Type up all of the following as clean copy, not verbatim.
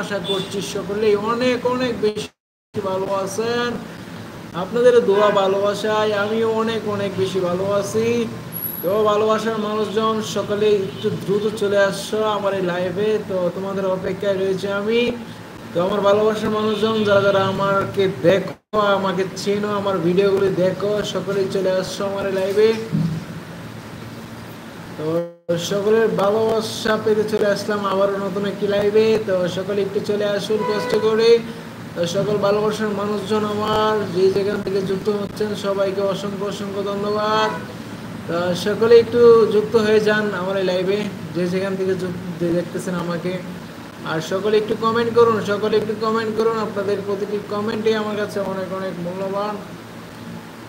আশা করছি সকলেই অনেক অনেক বেশি ভালো আছেন। আপনাদের দোয়া ভালোবাসায় আমিও অনেক অনেক বেশি ভালো আছি। তো ভালোবাসার মানুষজন সকলে একটু দ্রুত চলে আসছো আমার এই লাইভে, তো তোমাদের অপেক্ষায় রয়েছে আমি। তো আমার ভালোবাসার মানুষজন যারা যারা আমাকে দেখো, আমাকে চেনো, আমার ভিডিওগুলি দেখো, সকলেই চলে আসছো আমার এই লাইভে। তো সকলের ভালোবাসা পেতে চলে আসলাম আবারও নতুন একটি লাইভে। তো সকলে একটু চলে আসুন কষ্ট করে। তো সকল ভালোবাসার মানুষজন আমার যে যেখান থেকে যুক্ত হচ্ছেন সবাইকে অসংখ্য অসংখ্য ধন্যবাদ। তো সকলে একটু যুক্ত হয়ে যান আমার এই লাইভে, যে যেখান থেকে দেখতেছেন আমাকে। আর সকলে একটু কমেন্ট করুন, সকলে একটু কমেন্ট করুন, আপনাদের প্রতিটি কমেন্টই আমার কাছে অনেক অনেক মূল্যবান।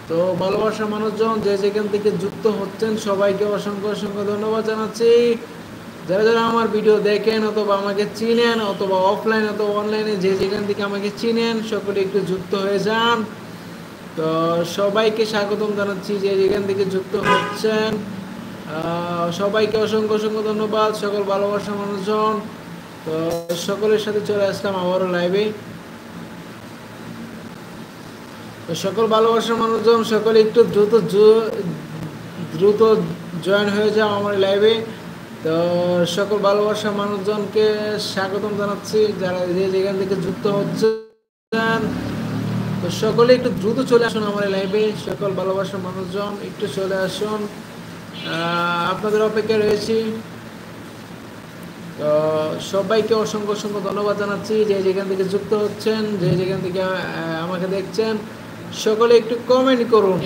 তো ভালোবাসা মানুষজন যে যেখান থেকে যুক্ত হচ্ছেন সবাইকে অসংখ্য অসংখ্য ধন্যবাদ জানাচ্ছি। যারা যারা আমার ভিডিও দেখেন অথবা আমাকে চিনেন অথবা অফলাইন অথবা অনলাইনে যে যেখান থেকে আমাকে চিনেন সকলে একটু যুক্ত হয়ে যান। তো সবাইকে স্বাগতম জানাচ্ছি যে যেখান থেকে যুক্ত হচ্ছেন, সবাইকে অসংখ্য অসংখ্য ধন্যবাদ সকল ভালোবাসা মানুষজন। তো সকলের সাথে চলে আসলাম আবারও লাইভে। তো সকল ভালোবাসার মানুষজন সকলে একটু দ্রুত জয়েন হয়ে যাও আমার লাইভে। তো সকল ভালোবাসার মানুষজনকে স্বাগতম জানাচ্ছি যারা যে যেখান থেকে যুক্ত হচ্ছেন। তো সকলে একটু দ্রুত চলে আসুন আমার লাইভে, সকল ভালোবাসার মানুষজন একটু চলে আসুন, আপনাদের অপেক্ষায় রয়েছি। তো সবাইকে অসংখ্য অসংখ্য ধন্যবাদ জানাচ্ছি যে যেখান থেকে যুক্ত হচ্ছেন, যে যেখান থেকে আমাকে দেখছেন। সকলে একটু কমেন্ট করুন।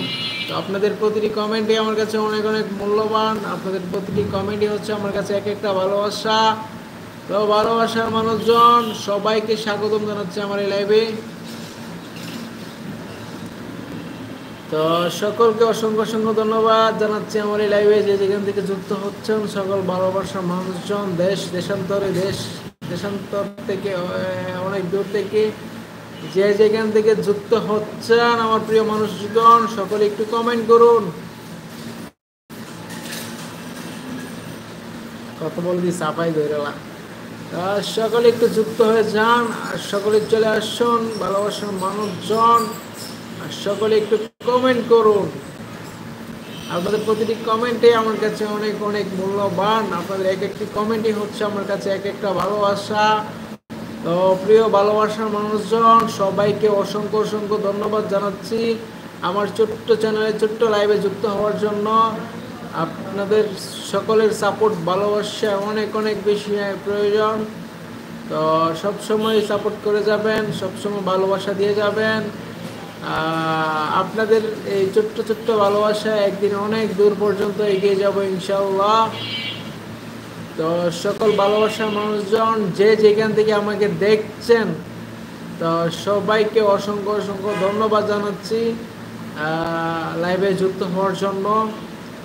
তো আপনাদের প্রতিটি কমেন্টই আমার কাছে অনেক অনেক মূল্যবান, আপনাদের প্রতিটি কমেন্টই হচ্ছে আমার কাছে এক একটা ভালোবাসা। তো ভালোবাসার মানুষজন সবাইকে স্বাগতম জানাচ্ছি আমার এই লাইভে। তো সকলকে অসংখ্য অসংখ্য ধন্যবাদ জানাচ্ছি আমার এই লাইভে যে যেখান থেকে যুক্ত হচ্ছেন সকল ভালোবাসার মানুষজন, দেশান্তর থেকে অনেক দূর থেকে যে যেখান থেকে যুক্ত হচ্ছেন আমার প্রিয় মানুষজন সকলে একটু কমেন্ট করুন। কত বলবি সাফাই ধরেলা। সকলে একটু যুক্ত হয়ে যান আর সকলে চলে আসুন ভালোবাসার মানুষজন, আর সকলে একটু কমেন্ট করুন। আপনাদের প্রতিটি কমেন্টে আমার কাছে অনেক অনেক মূল্যবান, আপনাদের এক একটি কমেন্টই হচ্ছে আমার কাছে এক একটা ভালোবাসা। তো প্রিয় ভালোবাসার মানুষজন সবাইকে অসংখ্য অসংখ্য ধন্যবাদ জানাচ্ছি আমার ছোট্ট চ্যানেলে ছোট্ট লাইভে যুক্ত হওয়ার জন্য। আপনাদের সকলের সাপোর্ট ভালোবাসা অনেক অনেক বেশি প্রয়োজন। তো সবসময় সাপোর্ট করে যাবেন, সবসময় ভালোবাসা দিয়ে যাবেন। আপনাদের এই ছোট্ট ছোট্ট ভালোবাসা একদিন অনেক দূর পর্যন্ত এগিয়ে যাব ইনশাআল্লাহ। তো সকল ভালোবাসার মানুষজন যে যেখান থেকে আমাকে দেখছেন তো সবাইকে অসংখ্য অসংখ্য ধন্যবাদ জানাচ্ছি লাইভে যুক্ত হওয়ার জন্য।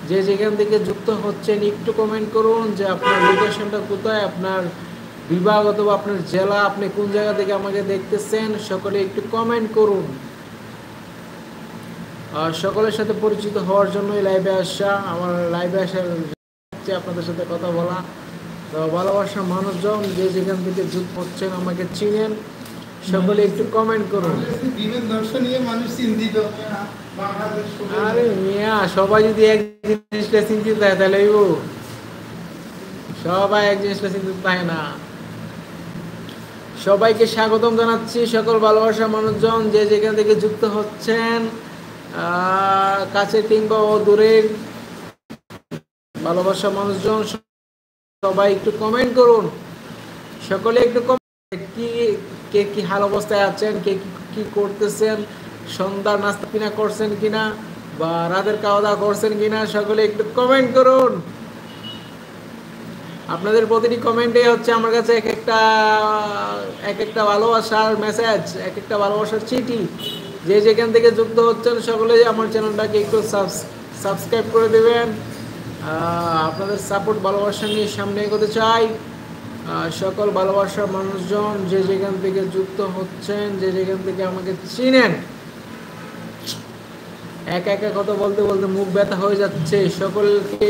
যে যেখান থেকে যুক্ত হচ্ছেন একটু কমেন্ট করুন যে আপনার লোকেশনটা কোথায়, আপনার বিভাগ অথবা আপনার জেলা, আপনি কোন জায়গা থেকে আমাকে দেখতেছেন সকলে একটু কমেন্ট করুন। সকলের সাথে পরিচিত হওয়ার জন্যই লাইভে আসা, আমার লাইভে আসার আপনাদের সাথে কথা বলা। তো ভালোবাসার মানুষজন যে যেখান থেকে যুক্ত হচ্ছেন আমাকে চিনেন সকলে একটু কমেন্ট করুন। আরে মিয়া সবাই যদি এক জিনিসটা চিন্তিত হয় তাহলে সবাই এক জিনিসটা চিন্তিত থাকে না। সবাইকে স্বাগতম জানাচ্ছি সকল ভালোবাসার মানুষজন যে যেখান থেকে যুক্ত হচ্ছেন, কাছে কিংবা দূরের ভালোবাসা মানুষজন সবাই একটু কমেন্ট করুন। সকলে একটু কে কি হাল অবস্থায় আছেন, কে কি করতেছেন, সন্ধ্যার নাস্তা কিনা করছেন কিনা বা রাতের খাওয়া দাওয়া করছেন কিনা সকলে একটু কমেন্ট করুন। আপনাদের প্রতিটি কমেন্টে হচ্ছে আমার কাছে এক একটা ভালোবাসার মেসেজ, এক একটা ভালোবাসার চিঠি। যে যেখান থেকে যুক্ত হচ্ছেন সকলে আমার চ্যানেলটাকে একটু সাবস্ক্রাইব করে দেবেন। আপনাদের সাপোর্ট ভালোবাসা নিয়ে সামনে এগোতে চাই। সকল ভালোবাসার মানুষজন যে যেখান থেকে যুক্ত হচ্ছেন, যে যেখান থেকে আমাকে চিনেন, একা একা কথা বলতে বলতে মুখ ব্যথা হয়ে যাচ্ছে, সকলকে